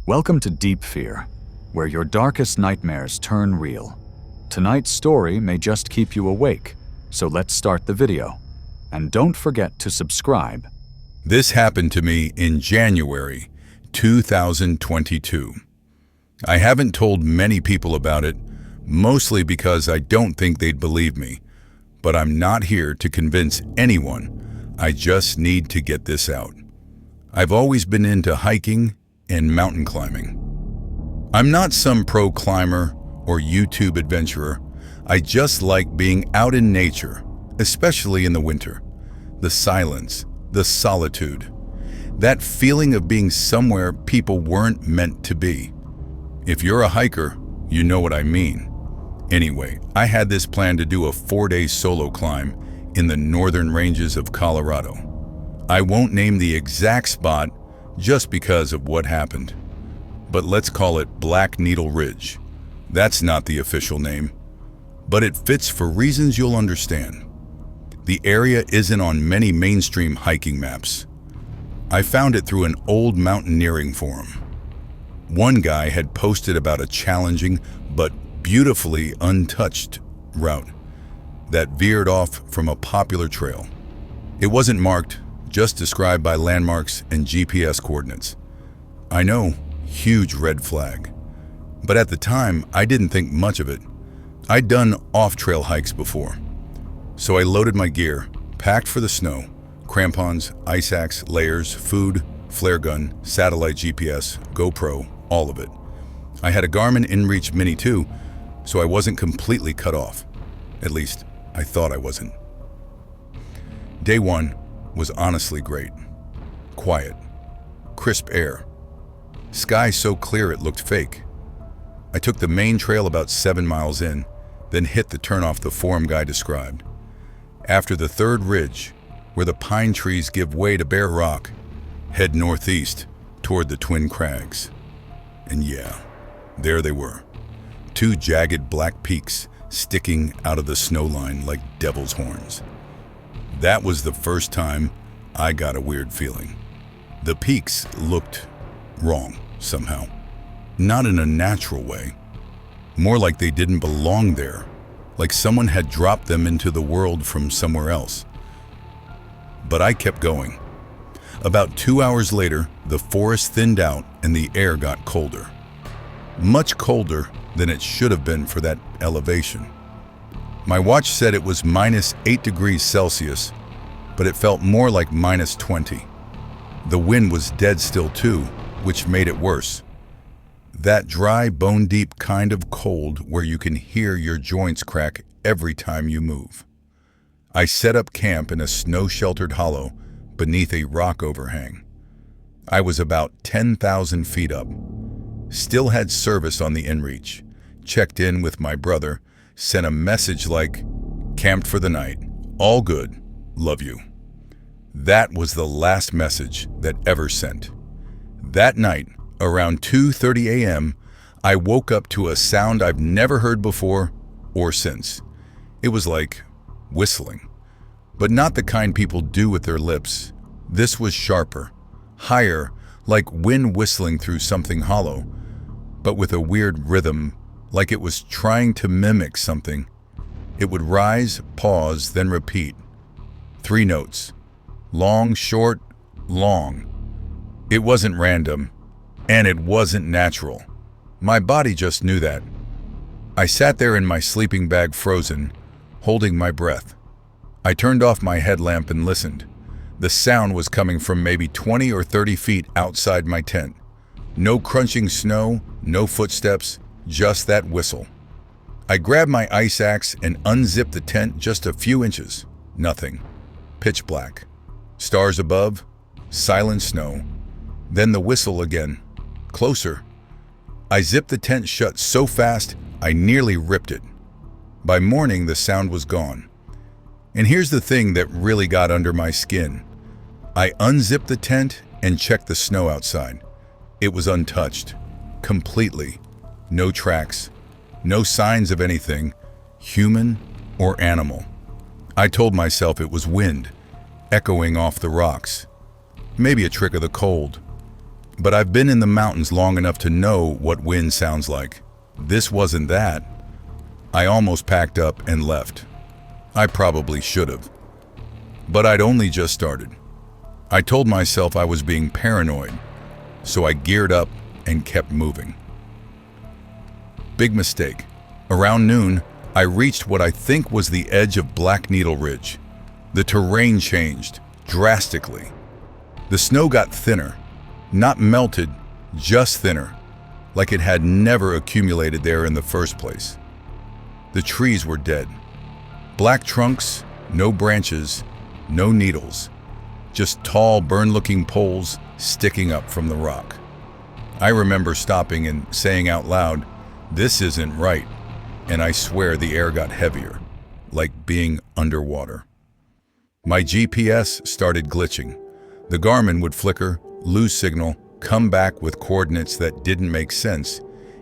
Welcome to Deep Fear, where your darkest nightmares turn real. Tonight's story may just keep you awake, so let's start the video. And don't forget to subscribe. This happened to me in January 2022. I haven't told many people about it, mostly because I don't think they'd believe me. But I'm not here to convince anyone. I just need to get this out. I've always been into hiking and mountain climbing. I'm not some pro climber or YouTube adventurer. I just like being out in nature, especially in the winter. The silence, the solitude, that feeling of being somewhere people weren't meant to be. If you're a hiker, you know what I mean. Anyway, I had this plan to do a 4-day solo climb in the northern ranges of Colorado. I won't name the exact spot just because of what happened. But let's call it Black Needle Ridge. That's not the official name, but it fits for reasons you'll understand. The area isn't on many mainstream hiking maps. I found it through an old mountaineering forum. One guy had posted about a challenging but beautifully untouched route that veered off from a popular trail. It wasn't marked, just described by landmarks and GPS coordinates. I know, huge red flag. But at the time, I didn't think much of it. I'd done off-trail hikes before. So I loaded my gear, packed for the snow, crampons, ice axe, layers, food, flare gun, satellite GPS, GoPro, all of it. I had a Garmin InReach Mini too, so I wasn't completely cut off. At least, I thought I wasn't. Day one was honestly great. Quiet, crisp air. Sky so clear it looked fake. I took the main trail about 7 miles in, then hit the turnoff the forum guy described. After the third ridge, where the pine trees give way to bare rock, head northeast toward the Twin Crags. And yeah, there they were. 2 jagged black peaks sticking out of the snow line like devil's horns. That was the first time I got a weird feeling. The peaks looked wrong somehow. Not in a natural way. More like they didn't belong there, like someone had dropped them into the world from somewhere else. But I kept going. About 2 hours later, the forest thinned out and the air got colder. Much colder than it should have been for that elevation. My watch said it was -8 degrees Celsius, but it felt more like -20. The wind was dead still too, which made it worse. That dry, bone-deep kind of cold where you can hear your joints crack every time you move. I set up camp in a snow-sheltered hollow beneath a rock overhang. I was about 10,000 feet up. Still had service on the InReach. Checked in with my brother, sent a message like, "Camped for the night. All good. Love you." That was the last message that ever sent. That night, around 2:30 a.m., I woke up to a sound I've never heard before or since. It was like whistling, but not the kind people do with their lips. This was sharper, higher, like wind whistling through something hollow, but with a weird rhythm, like it was trying to mimic something. It would rise, pause, then repeat. 3 notes. Long, short, long. It wasn't random, and it wasn't natural. My body just knew that. I sat there in my sleeping bag frozen, holding my breath. I turned off my headlamp and listened. The sound was coming from maybe 20 or 30 feet outside my tent. No crunching snow, no footsteps, just that whistle. I grabbed my ice axe and unzipped the tent just a few inches. Nothing. Pitch black. Stars above, silent snow. Then the whistle again. Closer. I zipped the tent shut so fast, I nearly ripped it. By morning, the sound was gone. And here's the thing that really got under my skin. I unzipped the tent and checked the snow outside. It was untouched. Completely. No tracks. No signs of anything, human or animal. I told myself it was wind, echoing off the rocks. Maybe a trick of the cold. but I've been in the mountains long enough to know what wind sounds like. This wasn't that. I almost packed up and left. I probably should have. But I'd only just started. I told myself I was being paranoid, so I geared up and kept moving. Big mistake. Around noon, I reached what I think was the edge of Black Needle Ridge. The terrain changed drastically. The snow got thinner, not melted, just thinner, like it had never accumulated there in the first place. The trees were dead. Black trunks, no branches, no needles, just tall, burn-looking poles sticking up from the rock. I remember stopping and saying out loud, "This isn't right," and I swear the air got heavier, like being underwater. My GPS started glitching. The Garmin would flicker, lose signal, come back with coordinates that didn't make sense.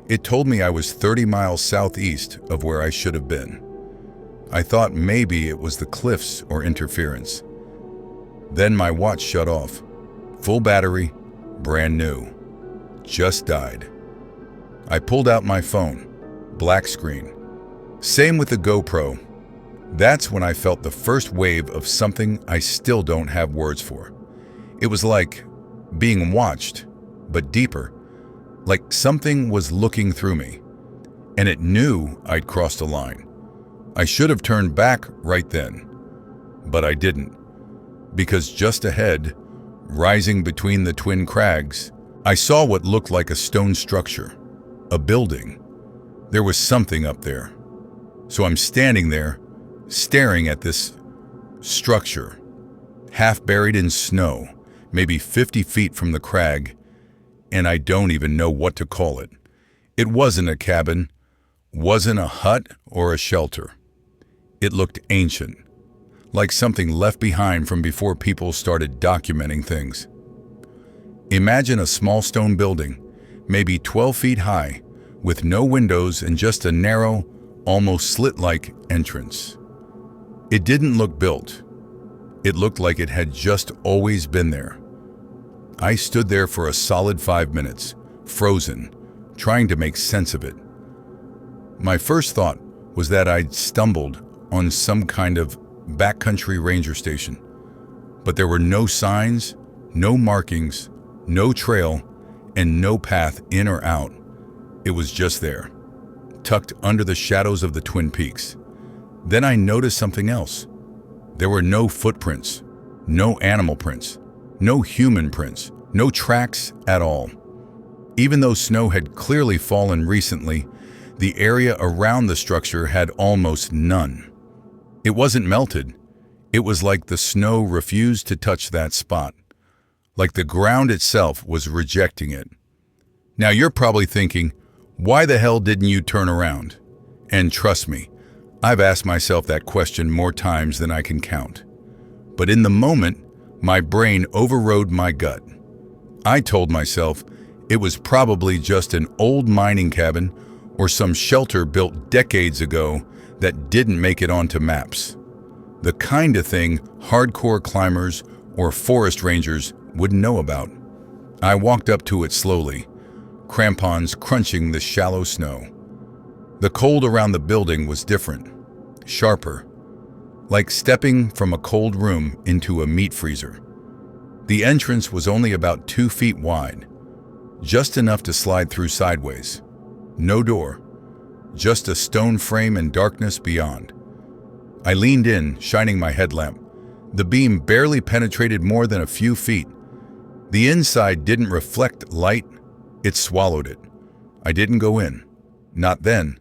It told me I was 30 miles southeast of where I should have been. I thought maybe it was the cliffs or interference. Then my watch shut off. Full battery, brand new. Just died. I pulled out my phone. Black screen. Same with the GoPro. That's when I felt the first wave of something I still don't have words for. It was like being watched, but deeper. Like something was looking through me. And it knew I'd crossed a line. I should have turned back right then. But I didn't. Because just ahead, rising between the twin crags, I saw what looked like a stone structure. A building. There was something up there. So I'm standing there, staring at this structure, half buried in snow, maybe 50 feet from the crag, and I don't even know what to call it. It wasn't a cabin, wasn't a hut or a shelter. It looked ancient, like something left behind from before people started documenting things. Imagine a small stone building, maybe 12 feet high, with no windows and just a narrow, almost slit-like entrance. It didn't look built. It looked like it had just always been there. I stood there for a solid 5 minutes, frozen, trying to make sense of it. My first thought was that I'd stumbled on some kind of backcountry ranger station. But there were no signs, no markings, no trail, and no path in or out. It was just there, tucked under the shadows of the Twin Peaks. Then I noticed something else. There were no footprints, no animal prints, no human prints, no tracks at all. Even though snow had clearly fallen recently, the area around the structure had almost none. It wasn't melted. It was like the snow refused to touch that spot, like the ground itself was rejecting it. Now you're probably thinking, why the hell didn't you turn around? And trust me, I've asked myself that question more times than I can count. But in the moment, my brain overrode my gut. I told myself it was probably just an old mining cabin or some shelter built decades ago that didn't make it onto maps. The kind of thing hardcore climbers or forest rangers wouldn't know about. I walked up to it slowly, crampons crunching the shallow snow. The cold around the building was different, sharper, like stepping from a cold room into a meat freezer. The entrance was only about 2 feet wide, just enough to slide through sideways. No door, just a stone frame and darkness beyond. I leaned in, shining my headlamp. The beam barely penetrated more than a few feet. The inside didn't reflect light, it swallowed it. I didn't go in, not then,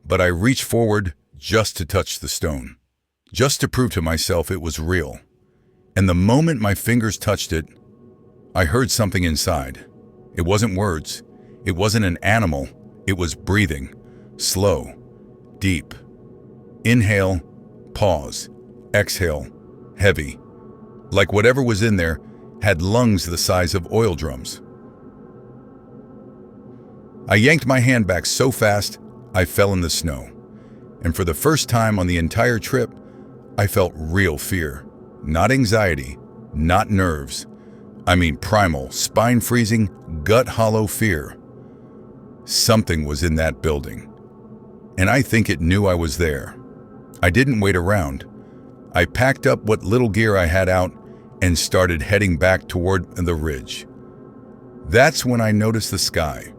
but I reached forward just to touch the stone, just to prove to myself it was real. And the moment my fingers touched it, I heard something inside. It wasn't words, it wasn't an animal, it was breathing, slow, deep. Inhale, pause, exhale, heavy, like whatever was in there had lungs the size of oil drums. I yanked my hand back so fast, I fell in the snow. And for the first time on the entire trip, I felt real fear. Not anxiety, not nerves. I mean primal, spine-freezing, gut-hollow fear. Something was in that building, and I think it knew I was there. I didn't wait around. I packed up what little gear I had out and started heading back toward the ridge. That's when I noticed the sky.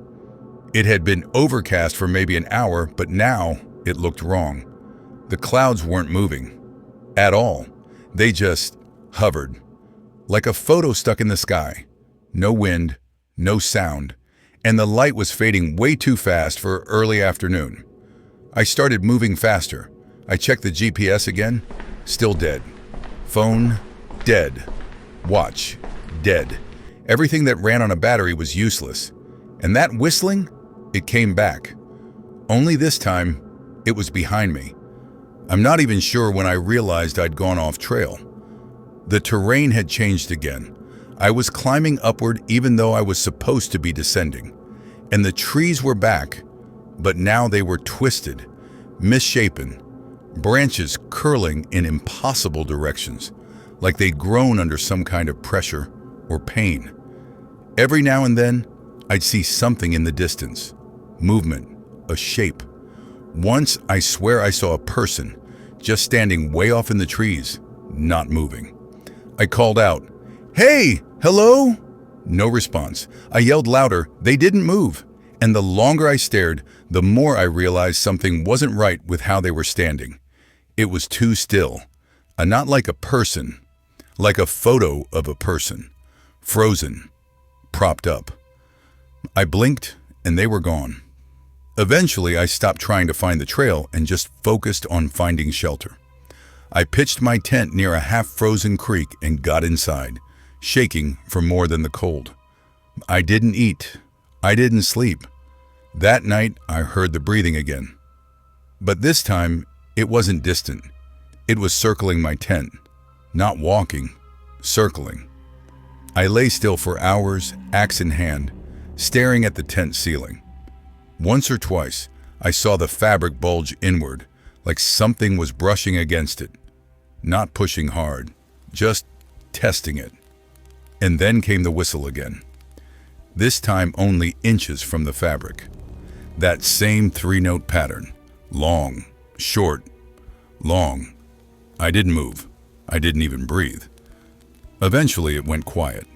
It had been overcast for maybe an hour, but now it looked wrong. The clouds weren't moving at all. They just hovered, like a photo stuck in the sky. No wind, no sound, and the light was fading way too fast for early afternoon. I started moving faster. I checked the GPS again, still dead. Phone, dead. Watch, dead. Everything that ran on a battery was useless. And that whistling, it came back. Only this time, it was behind me. I'm not even sure when I realized I'd gone off trail. The terrain had changed again. I was climbing upward even though I was supposed to be descending. And the trees were back, but now they were twisted, misshapen, branches curling in impossible directions, like they'd grown under some kind of pressure or pain. Every now and then, I'd see something in the distance, movement, a shape. Once, I swear I saw a person, just standing way off in the trees, not moving. I called out, "Hey, hello?" No response. I yelled louder. They didn't move. And the longer I stared, the more I realized something wasn't right with how they were standing. It was too still. Not like a person, like a photo of a person. Frozen, propped up. I blinked and they were gone. Eventually, I stopped trying to find the trail and just focused on finding shelter. I pitched my tent near a half-frozen creek and got inside, shaking for more than the cold. I didn't eat. I didn't sleep. That night, I heard the breathing again. But this time, it wasn't distant. It was circling my tent. Not walking, circling. I lay still for hours, axe in hand, staring at the tent ceiling. Once or twice, I saw the fabric bulge inward, like something was brushing against it. Not pushing hard, just testing it. And then came the whistle again. This time only inches from the fabric. That same three-note pattern. Long, short, long. I didn't move. I didn't even breathe. Eventually it went quiet.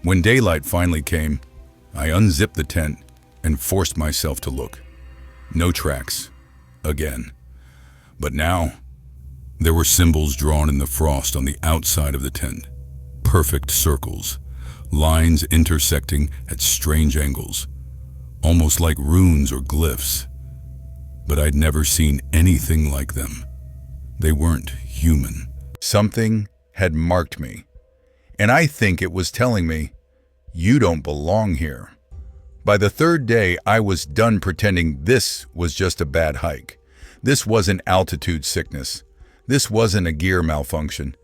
When daylight finally came, I unzipped the tent and forced myself to look. No tracks. Again. But now, there were symbols drawn in the frost on the outside of the tent. Perfect circles. Lines intersecting at strange angles. Almost like runes or glyphs. But I'd never seen anything like them. They weren't human. Something had marked me. And I think it was telling me, you don't belong here. By the third day, I was done pretending this was just a bad hike. This wasn't altitude sickness. This wasn't a gear malfunction.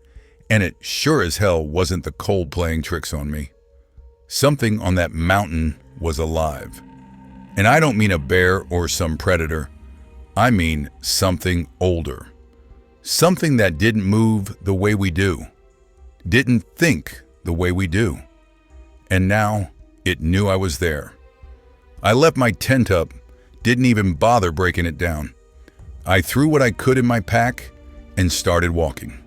And it sure as hell wasn't the cold playing tricks on me. Something on that mountain was alive. And I don't mean a bear or some predator. I mean something older. Something that didn't move the way we do. Didn't think the way we do. And now it knew I was there. I left my tent up, didn't even bother breaking it down. I threw what I could in my pack and started walking.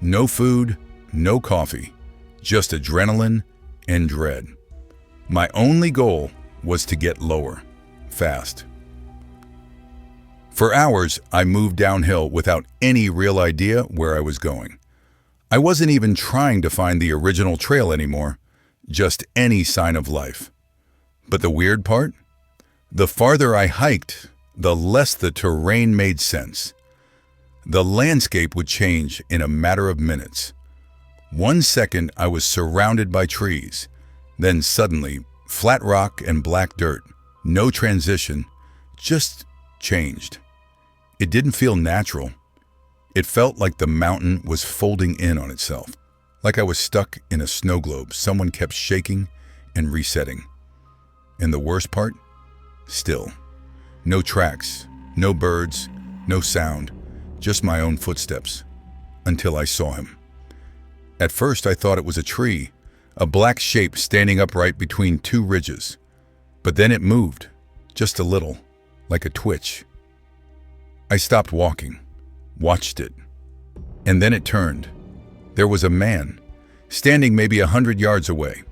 No food, no coffee, just adrenaline and dread. My only goal was to get lower, fast. For hours, I moved downhill without any real idea where I was going. I wasn't even trying to find the original trail anymore, just any sign of life. But the weird part? The farther I hiked, the less the terrain made sense. The landscape would change in a matter of minutes. 1 second I was surrounded by trees, then suddenly flat rock and black dirt, no transition, just changed. It didn't feel natural. It felt like the mountain was folding in on itself, like I was stuck in a snow globe someone kept shaking and resetting. And the worst part? Still. No tracks, no birds, no sound, just my own footsteps, until I saw him. At first I thought it was a tree, a black shape standing upright between two ridges. But then it moved, just a little, like a twitch. I stopped walking, watched it, and then it turned. There was a man, standing maybe 100 yards away,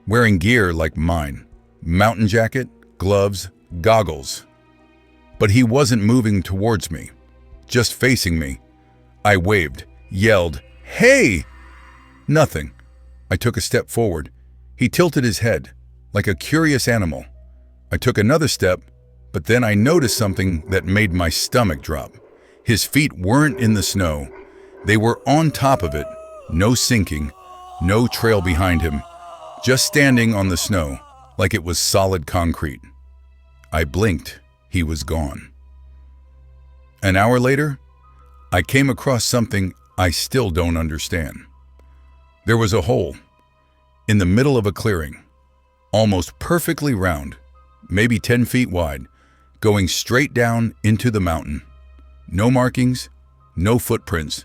wearing gear like mine, mountain jacket, gloves, goggles. But he wasn't moving towards me, just facing me. I waved, yelled, "Hey!" Nothing. I took a step forward. He tilted his head, like a curious animal. I took another step, but then I noticed something that made my stomach drop. His feet weren't in the snow. They were on top of it, no sinking, no trail behind him, just standing on the snow, like it was solid concrete. I blinked. He was gone. An hour later, I came across something I still don't understand. There was a hole in the middle of a clearing, almost perfectly round, maybe 10 feet wide, going straight down into the mountain. No markings, no footprints,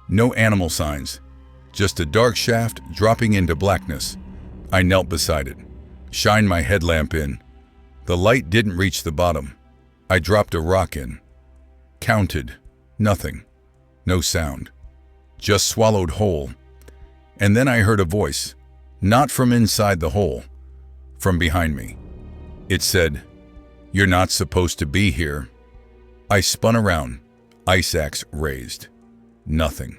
no animal signs, just a dark shaft dropping into blackness. I knelt beside it, shined my headlamp in. The light didn't reach the bottom. I dropped a rock in, counted, nothing, no sound, just swallowed whole. And then I heard a voice, not from inside the hole, from behind me. It said, "You're not supposed to be here." I spun around, ice axe raised. Nothing.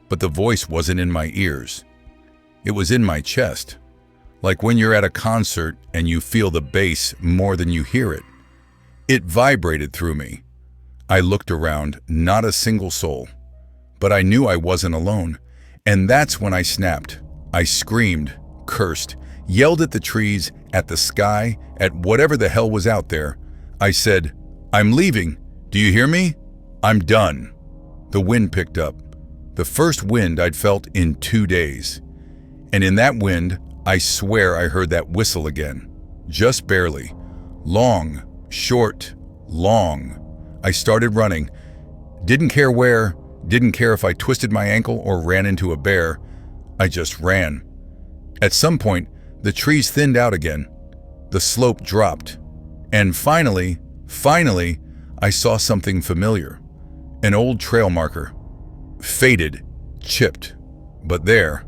But the voice wasn't in my ears. It was in my chest, like when you're at a concert and you feel the bass more than you hear it. It vibrated through me. I looked around, not a single soul. But I knew I wasn't alone. And that's when I snapped. I screamed, cursed, yelled at the trees, at the sky, at whatever the hell was out there. I said, "I'm leaving. Do you hear me? I'm done." The wind picked up. The first wind I'd felt in 2 days. And in that wind, I swear I heard that whistle again. Just barely. Long, short, long. I started running. Didn't care where, didn't care if I twisted my ankle or ran into a bear. I just ran. At some point, the trees thinned out again. The slope dropped. And finally, I saw something familiar. An old trail marker. Faded, chipped, but there.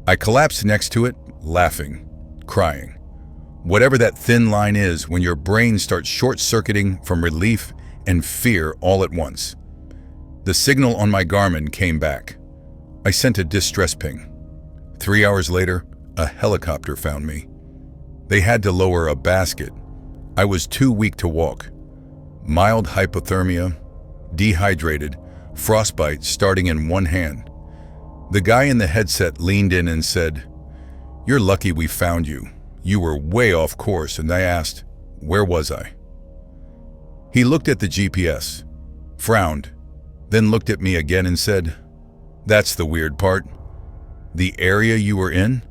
I collapsed next to it, laughing, crying. Whatever that thin line is when your brain starts short-circuiting from relief and fear all at once. The signal on my Garmin came back. I sent a distress ping. 3 hours later, a helicopter found me. They had to lower a basket. I was too weak to walk. Mild hypothermia, dehydrated, frostbite starting in one hand. The guy in the headset leaned in and said, "You're lucky we found you. You were way off course." And I asked, "Where was I?" He looked at the GPS, frowned, then looked at me again and said, "That's the weird part. The area you were in,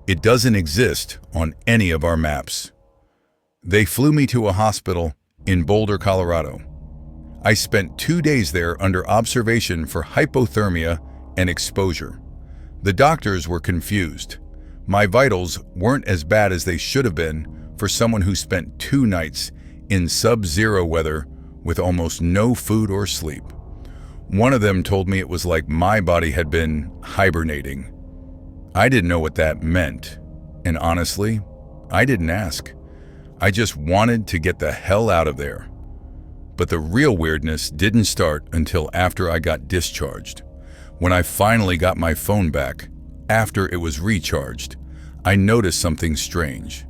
it doesn't exist on any of our maps." They flew me to a hospital in Boulder, Colorado. I spent 2 days there under observation for hypothermia and exposure. The doctors were confused. My vitals weren't as bad as they should have been for someone who spent 2 nights in sub-zero weather with almost no food or sleep. One of them told me it was like my body had been hibernating. I didn't know what that meant, and honestly, I didn't ask. I just wanted to get the hell out of there. But the real weirdness didn't start until after I got discharged. When I finally got my phone back, after it was recharged, I noticed something strange.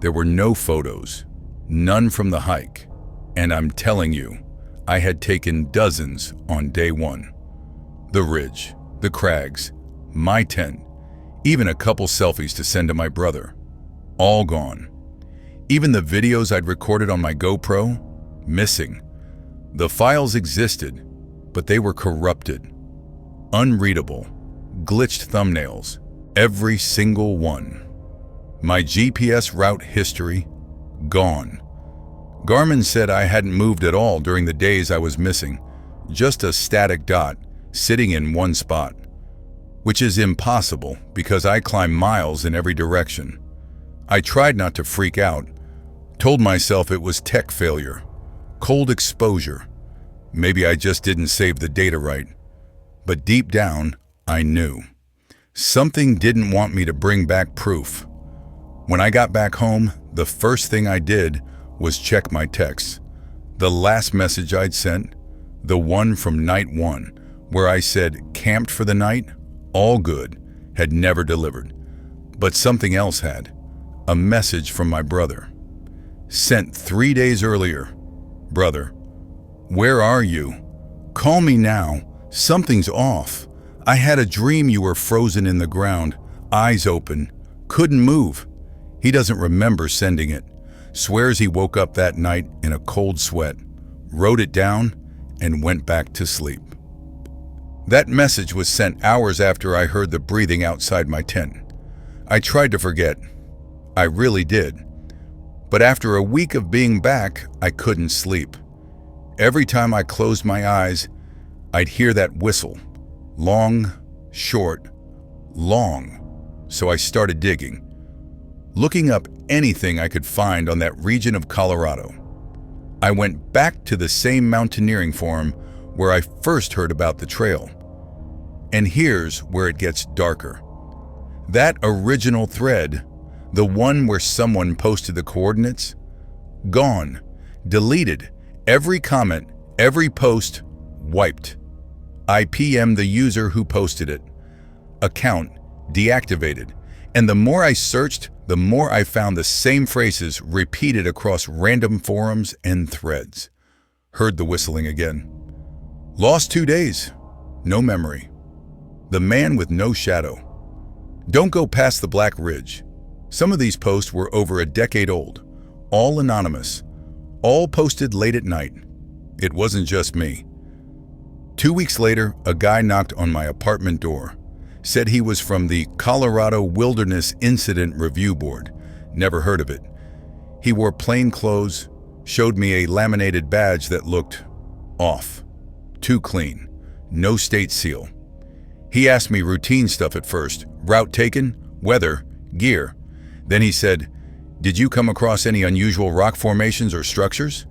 There were no photos, none from the hike, and I'm telling you, I had taken dozens on day 1. The ridge, the crags, my tent, even a couple selfies to send to my brother. All gone. Even the videos I'd recorded on my GoPro, missing. The files existed, but they were corrupted. Unreadable, glitched thumbnails, every single one. My GPS route history, gone. Garmin said I hadn't moved at all during the days I was missing, just a static dot sitting in one spot. which is impossible because I climb miles in every direction. I tried not to freak out, told myself it was tech failure, cold exposure. Maybe I just didn't save the data right. But deep down, I knew. Something didn't want me to bring back proof. When I got back home, the first thing I did was check my texts. The last message I'd sent, the one from night 1, where I said camped for the night, all good, had never delivered. But something else had. A message from my brother. Sent 3 days earlier. Brother, where are you? Call me now. Something's off. I had a dream you were frozen in the ground, eyes open, couldn't move. He doesn't remember sending it. Swears he woke up that night in a cold sweat, wrote it down, and went back to sleep. That message was sent hours after I heard the breathing outside my tent. I tried to forget. I really did. But after a week of being back, I couldn't sleep. Every time I closed my eyes, I'd hear that whistle. Long, short, long. So I started digging, looking up anything I could find on that region of Colorado. I went back to the same mountaineering forum where I first heard about the trail. And here's where it gets darker. That original thread, the one where someone posted the coordinates, gone, deleted, every comment, every post, wiped. I PM'd the user who posted it. Account deactivated. And the more I searched, the more I found the same phrases repeated across random forums and threads. Heard the whistling again. Lost 2 days. No memory. The man with no shadow. Don't go past the Black Ridge. Some of these posts were over a decade old. All anonymous. All posted late at night. It wasn't just me. 2 weeks later, a guy knocked on my apartment door. Said he was from the Colorado Wilderness Incident Review Board. Never heard of it. He wore plain clothes, showed me a laminated badge that looked off. Too clean. No state seal. He asked me routine stuff at first. Route taken, weather, gear. Then he said, "Did you come across any unusual rock formations or structures?"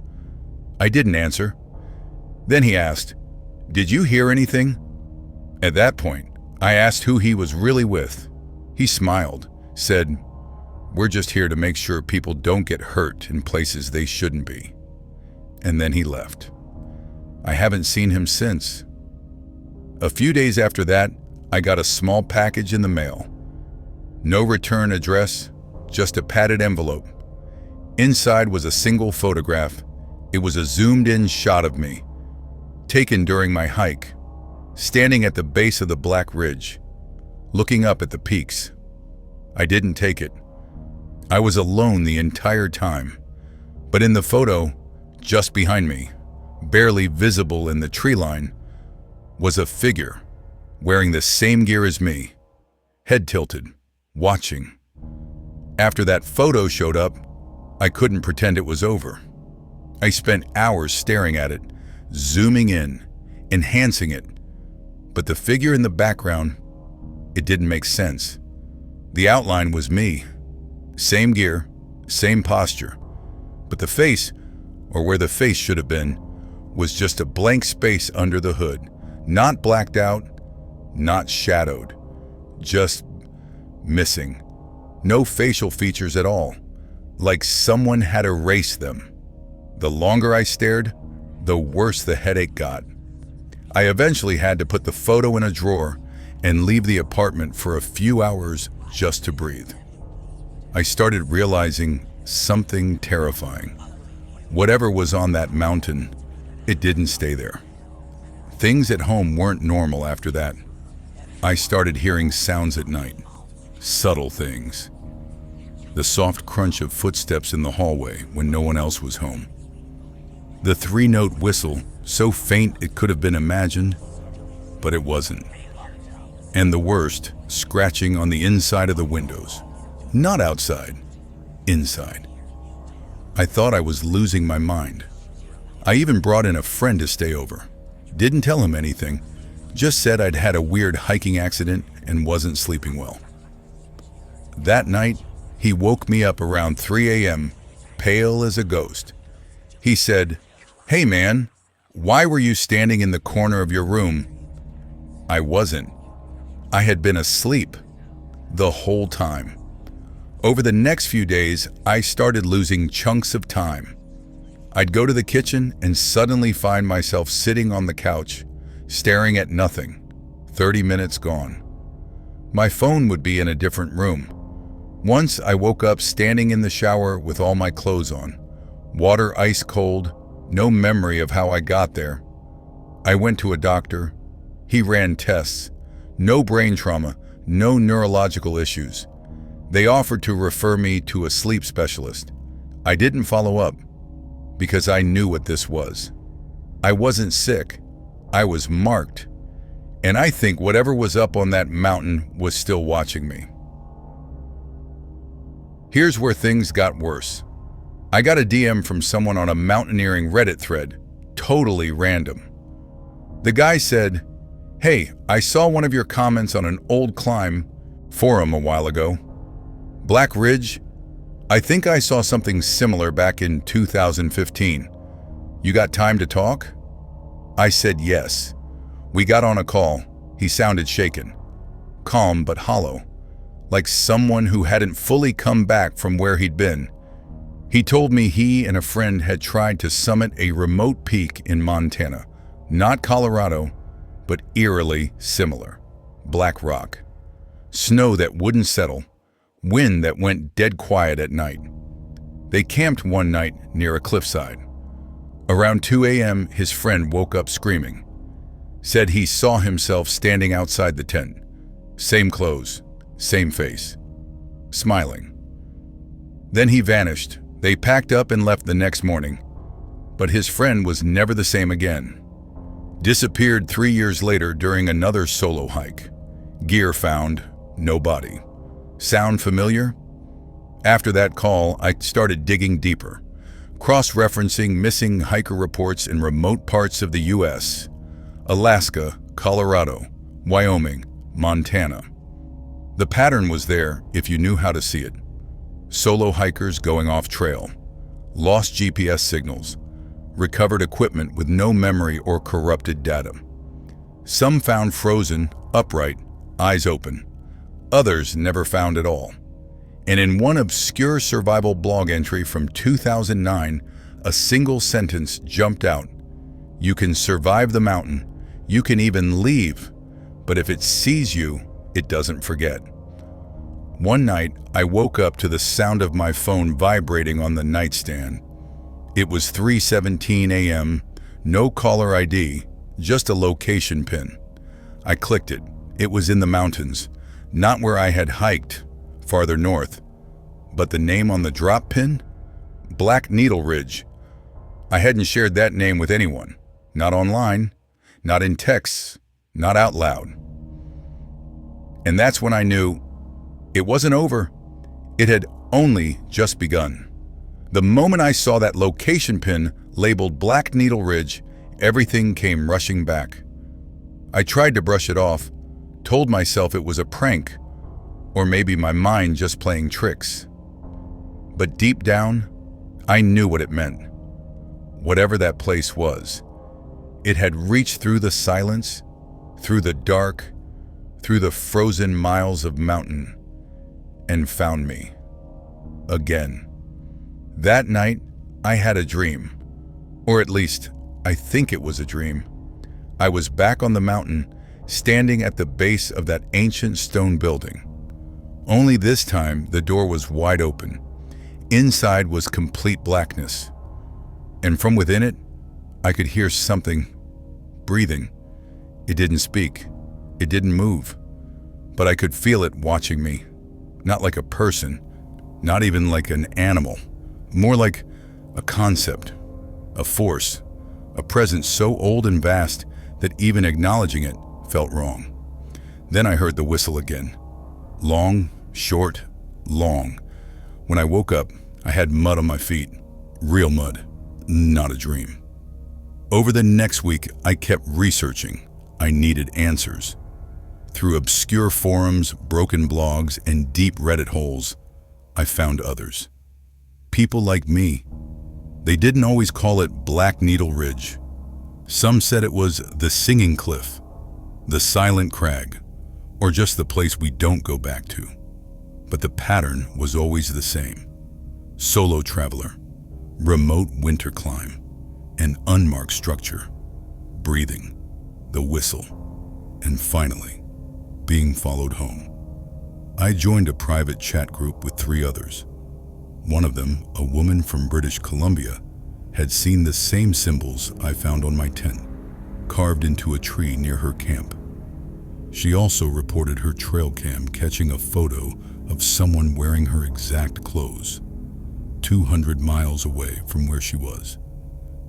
I didn't answer. Then he asked, "Did you hear anything?" At that point, I asked who he was really with. He smiled, said, "We're just here to make sure people don't get hurt in places they shouldn't be." And then he left. I haven't seen him since. A few days after that, I got a small package in the mail. No return address, just a padded envelope. Inside was a single photograph. It was a zoomed-in shot of me, taken during my hike, standing at the base of the Black Ridge, looking up at the peaks. I didn't take it. I was alone the entire time. But in the photo, just behind me, barely visible in the tree line, was a figure wearing the same gear as me, head tilted, watching. After that photo showed up, I couldn't pretend it was over. I spent hours staring at it, zooming in, enhancing it. But the figure in the background, it didn't make sense. The outline was me. Same gear, same posture. But the face, or where the face should have been, was just a blank space under the hood. Not blacked out, not shadowed. Just missing. No facial features at all. Like someone had erased them. The longer I stared, the worse the headache got. I eventually had to put the photo in a drawer and leave the apartment for a few hours just to breathe. I started realizing something terrifying. Whatever was on that mountain, it didn't stay there. Things at home weren't normal after that. I started hearing sounds at night, subtle things. The soft crunch of footsteps in the hallway when no one else was home. The 3-note whistle, so faint it could have been imagined, but it wasn't. And the worst, scratching on the inside of the windows. Not outside, inside. I thought I was losing my mind. I even brought in a friend to stay over. Didn't tell him anything, just said I'd had a weird hiking accident and wasn't sleeping well. That night, he woke me up around 3 a.m., pale as a ghost. He said, "Hey man, why were you standing in the corner of your room?" I wasn't. I had been asleep the whole time. Over the next few days, I started losing chunks of time. I'd go to the kitchen and suddenly find myself sitting on the couch, staring at nothing. 30 minutes gone. My phone would be in a different room. Once I woke up standing in the shower with all my clothes on. Water ice cold, no memory of how I got there. I went to a doctor. He ran tests. No brain trauma, no neurological issues. They offered to refer me to a sleep specialist. I didn't follow up because I knew what this was. I wasn't sick. I was marked. And I think whatever was up on that mountain was still watching me. Here's where things got worse. I got a DM from someone on a mountaineering Reddit thread, totally random. The guy said, "Hey, I saw one of your comments on an old climb forum a while ago. Black Ridge, I think I saw something similar back in 2015. You got time to talk?" I said yes. We got on a call. He sounded shaken, calm but hollow, like someone who hadn't fully come back from where he'd been. He told me he and a friend had tried to summit a remote peak in Montana, not Colorado, but eerily similar. Black rock. Snow that wouldn't settle. Wind that went dead quiet at night. They camped one night near a cliffside. Around 2 a.m., his friend woke up screaming. Said he saw himself standing outside the tent. Same clothes, same face. Smiling. Then he vanished. They packed up and left the next morning. But his friend was never the same again. Disappeared 3 years later during another solo hike. Gear found, no body. Sound familiar? After that call, I started digging deeper, cross-referencing missing hiker reports in remote parts of the U.S. Alaska, Colorado, Wyoming, Montana. The pattern was there if you knew how to see it. Solo hikers going off trail, lost GPS signals, recovered equipment with no memory or corrupted data. Some found frozen, upright, eyes open. Others never found at all. And in one obscure survival blog entry from 2009, a single sentence jumped out. "You can survive the mountain. You can even leave. But if it sees you, it doesn't forget." One night, I woke up to the sound of my phone vibrating on the nightstand. It was 3:17 a.m., no caller ID, just a location pin. I clicked it. It was in the mountains, not where I had hiked, farther north. But the name on the drop pin? Black Needle Ridge. I hadn't shared that name with anyone. Not online, not in texts, not out loud. And that's when I knew it wasn't over. It had only just begun. The moment I saw that location pin labeled Black Needle Ridge, everything came rushing back. I tried to brush it off, told myself it was a prank, or maybe my mind just playing tricks. But deep down, I knew what it meant. Whatever that place was, it had reached through the silence, through the dark, through the frozen miles of mountain, and found me. Again. That night, I had a dream. Or at least, I think it was a dream. I was back on the mountain, standing at the base of that ancient stone building. Only this time, the door was wide open. Inside was complete blackness. And from within it, I could hear something breathing. It didn't speak. It didn't move. But I could feel it watching me. Not like a person, not even like an animal. More like a concept, a force, a presence so old and vast that even acknowledging it felt wrong. Then I heard the whistle again. Long, short, long. When I woke up, I had mud on my feet. Real mud, not a dream. Over the next week, I kept researching. I needed answers. Through obscure forums, broken blogs, and deep Reddit holes, I found others. People like me. They didn't always call it Black Needle Ridge. Some said it was the Singing Cliff, the Silent Crag, or just the place we don't go back to. But the pattern was always the same. Solo traveler, remote winter climb, an unmarked structure, breathing, the whistle, and finally, being followed home. I joined a private chat group with 3 others. One of them, a woman from British Columbia, had seen the same symbols I found on my tent, carved into a tree near her camp. She also reported her trail cam catching a photo of someone wearing her exact clothes, 200 miles away from where she was.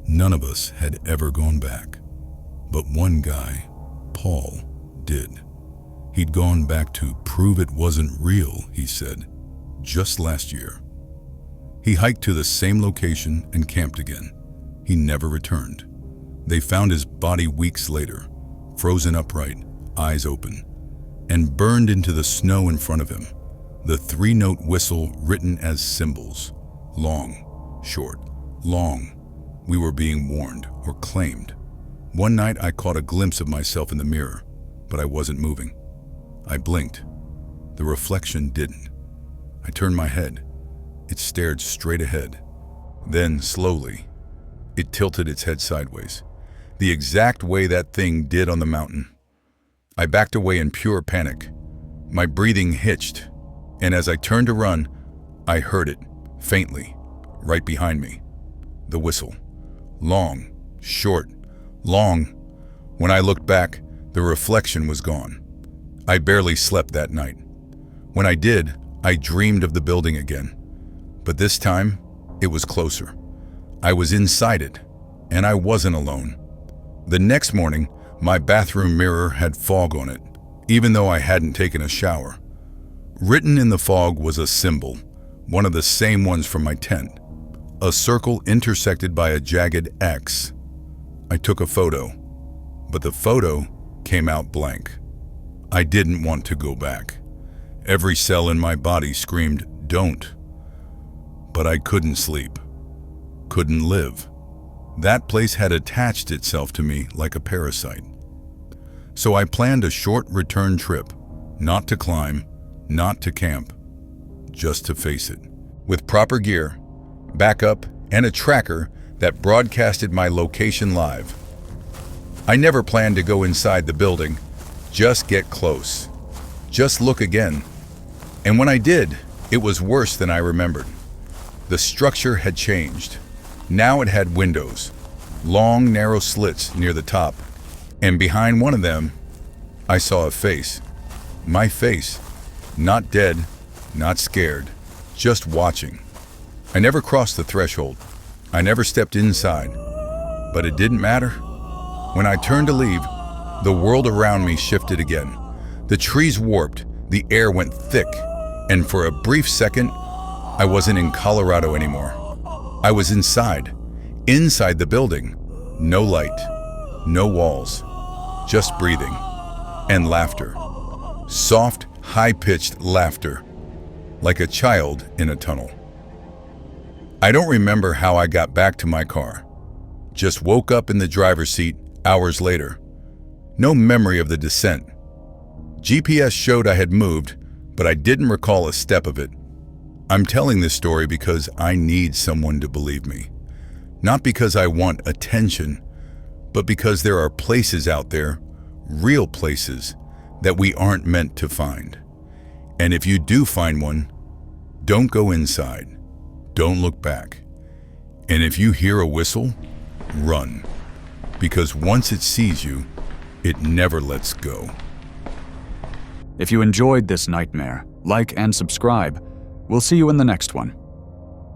None of us had ever gone back, but one guy, Paul, did. He'd gone back to prove it wasn't real, he said, just last year. He hiked to the same location and camped again. He never returned. They found his body weeks later, frozen upright, eyes open, and burned into the snow in front of him. The 3-note whistle written as symbols. Long, short, long. We were being warned or claimed. One night I caught a glimpse of myself in the mirror, but I wasn't moving. I blinked. The reflection didn't. I turned my head. It stared straight ahead. Then, slowly, it tilted its head sideways, the exact way that thing did on the mountain. I backed away in pure panic. My breathing hitched, and as I turned to run, I heard it, faintly, right behind me. The whistle. Long, short, long. When I looked back, the reflection was gone. I barely slept that night. When I did, I dreamed of the building again. But this time, it was closer. I was inside it, and I wasn't alone. The next morning, my bathroom mirror had fog on it, even though I hadn't taken a shower. Written in the fog was a symbol, one of the same ones from my tent. A circle intersected by a jagged X. I took a photo, but the photo came out blank. I didn't want to go back. Every cell in my body screamed, "Don't." But I couldn't sleep, couldn't live. That place had attached itself to me like a parasite. So I planned a short return trip, not to climb, not to camp, just to face it. With proper gear, backup, and a tracker that broadcasted my location live. I never planned to go inside the building, just get close, just look again. And when I did, it was worse than I remembered. The structure had changed. Now it had windows, long, narrow slits near the top, and behind one of them, I saw a face. My face, not dead, not scared, just watching. I never crossed the threshold. I never stepped inside, but it didn't matter. When I turned to leave, the world around me shifted again. The trees warped, the air went thick, and for a brief second, I wasn't in Colorado anymore. I was inside the building. No light, no walls, just breathing and laughter. Soft, high-pitched laughter, like a child in a tunnel. I don't remember how I got back to my car. Just woke up in the driver's seat hours later. No memory of the descent. GPS showed I had moved, but I didn't recall a step of it. I'm telling this story because I need someone to believe me. Not because I want attention, but because there are places out there, real places, that we aren't meant to find. And if you do find one, don't go inside. Don't look back. And if you hear a whistle, run. Because once it sees you, it never lets go. If you enjoyed this nightmare, like and subscribe. We'll see you in the next one.